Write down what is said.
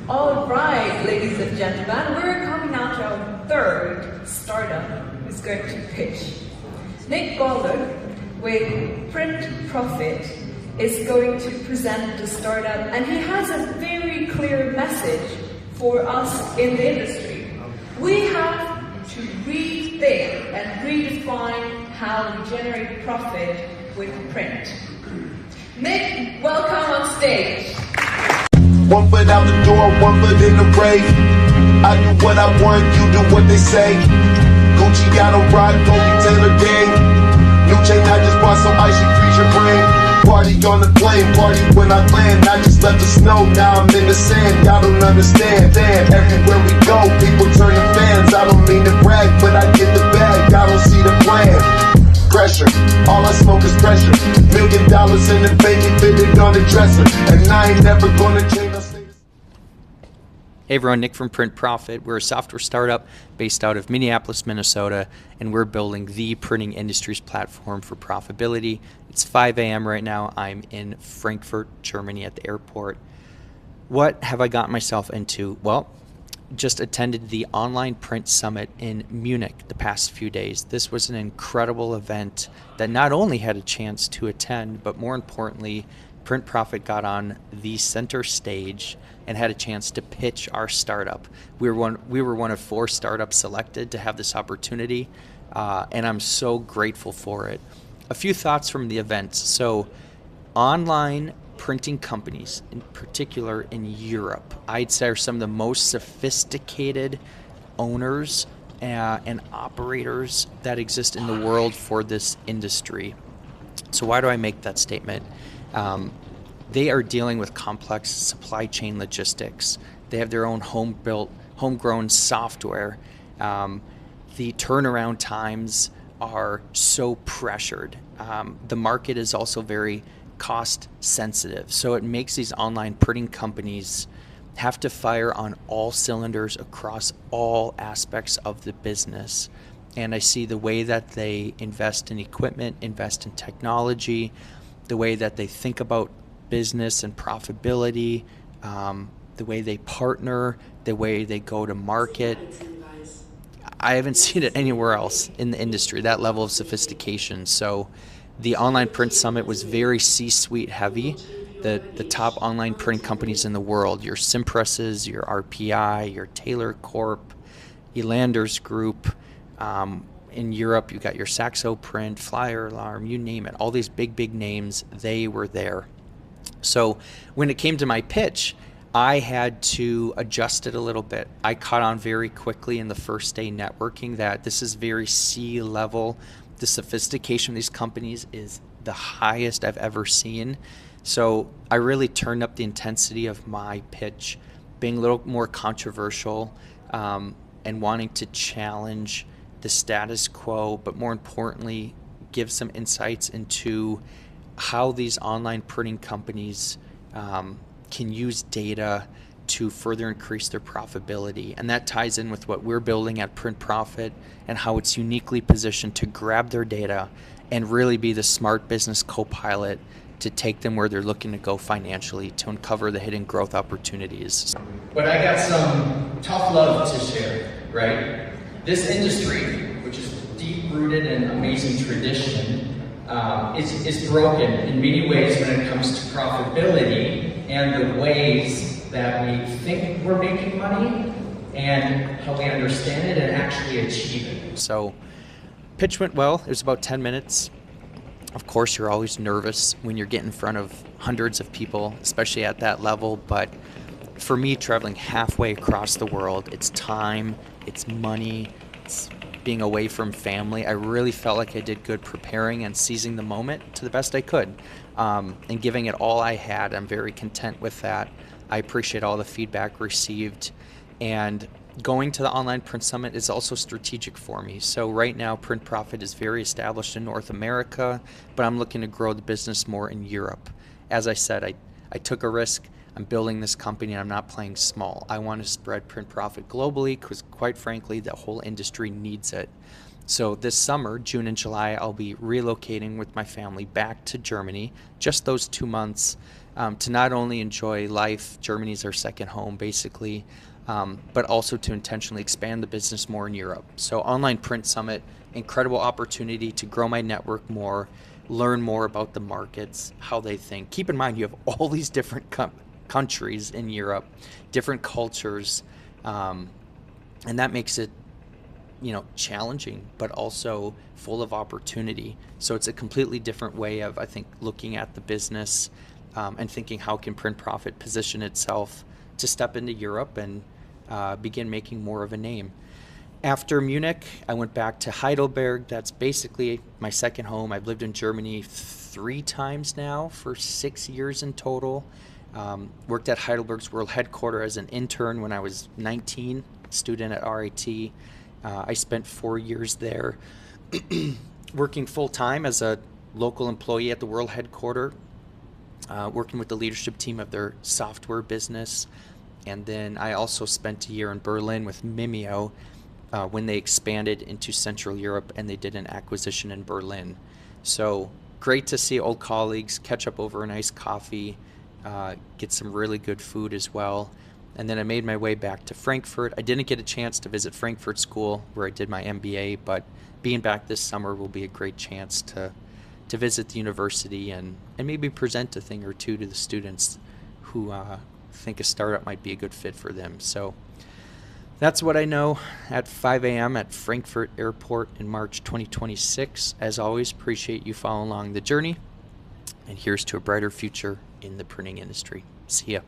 All right, ladies and gentlemen, we're coming now to our third startup who's going to pitch. Nick Goller with Print Profit is going to present the startup, and he has a very clear message for us in the industry. We have to rethink and redefine how we generate profit with print. Nick, welcome on stage. One foot out the door, one foot in the grave. I do what I want, you do what they say. Gucci got a rock, Kobe Taylor gang. New chain I just bought, so ice you freeze your brain. Party on the plane, party when I land. I just left the snow, now I'm in the sand. Y'all don't understand, damn. Everywhere we go, people turn to fans. I don't mean to brag, but I get the bag. Y'all don't see the plan. Pressure, all I smoke is pressure. $1 million in the bank, it fitted on the dresser. And I ain't never gonna change. Hey everyone, Nick from Print Profit. We're a software startup based out of Minneapolis, Minnesota, and we're building the printing industry's platform for profitability. It's 5 a.m. right now. I'm in Frankfurt, Germany at the airport. What have I gotten myself into? Well, just attended the Online Print Summit in Munich the past few days. This was an incredible event that not only had a chance to attend, but more importantly, Print Profit got on the center stage and had a chance to pitch our startup. We were one of 4 startups selected to have this opportunity, and I'm so grateful for it. A few thoughts from the event. So, online printing companies, in particular in Europe, I'd say are some of the most sophisticated owners and operators that exist in the world for this industry. So why do I make that statement? They are dealing with complex supply chain logistics. They have their own homegrown software. The turnaround times are so pressured. The market is also very cost sensitive. So it makes these online printing companies have to fire on all cylinders across all aspects of the business. And I see the way that they invest in equipment, invest in technology, the way that they think about business and profitability, the way they partner, the way they go to market. I haven't seen it anywhere else in the industry, that level of sophistication. So the Online Print Summit was very C-suite heavy. The top online print companies in the world, your Cimpresses, your RPI, your Taylor Corp, Elanders Group. In Europe, you got your Saxo Print, Flyer Alarm, you name it. All these big names, they were there. So when it came to my pitch, I had to adjust it a little bit. I caught on very quickly in the first day networking that this is very C-level. The sophistication of these companies is the highest I've ever seen. So I really turned up the intensity of my pitch, being a little more controversial and wanting to challenge the status quo, but more importantly, give some insights into how these online printing companies can use data to further increase their profitability. And that ties in with what we're building at Print Profit and how it's uniquely positioned to grab their data and really be the smart business co-pilot to take them where they're looking to go financially, to uncover the hidden growth opportunities. But I got some tough love to share, right? This industry, which is deep-rooted in amazing tradition, is broken in many ways when it comes to profitability and the ways that we think we're making money and how we understand it and actually achieve it. So, pitch went well. It was about 10 minutes. Of course, you're always nervous when you're getting in front of hundreds of people, especially at that level. But for me, traveling halfway across the world, it's time, it's money, it's being away from family. I really felt like I did good preparing and seizing the moment to the best I could and giving it all I had. I'm very content with that. I appreciate all the feedback received. And going to the Online Print Summit is also strategic for me. So right now, Print Profit is very established in North America, but I'm looking to grow the business more in Europe. As I said, I took a risk. I'm building this company and I'm not playing small. I want to spread Print Profit globally because quite frankly, the whole industry needs it. So this summer, June and July, I'll be relocating with my family back to Germany, just those 2 months, to not only enjoy life, Germany's our second home basically, but also to intentionally expand the business more in Europe. So Online Print Summit, incredible opportunity to grow my network more, learn more about the markets, how they think. Keep in mind, you have all these different countries in Europe, different cultures, and that makes it, challenging, but also full of opportunity. So it's a completely different way of, I think, looking at the business and thinking how can Print Profit position itself to step into Europe and begin making more of a name. After Munich, I went back to Heidelberg. That's basically my second home. I've lived in Germany 3 times now for 6 years in total. Worked at Heidelberg's world headquarters as an intern when I was 19, student at RIT. I spent 4 years there working full-time as a local employee at the world headquarters, working with the leadership team of their software business. And then I also spent a year in Berlin with Mimeo when they expanded into Central Europe and they did an acquisition in Berlin. So great to see old colleagues, catch up over a nice coffee, get some really good food as well. And then I made my way back to Frankfurt. I didn't get a chance to visit Frankfurt School where I did my MBA, but being back this summer will be a great chance to visit the university and maybe present a thing or two to the students who think a startup might be a good fit for them. So that's what I know at 5 a.m. at Frankfurt Airport in March 2026. As always, appreciate you following along the journey. And here's to a brighter future in the printing industry. See ya.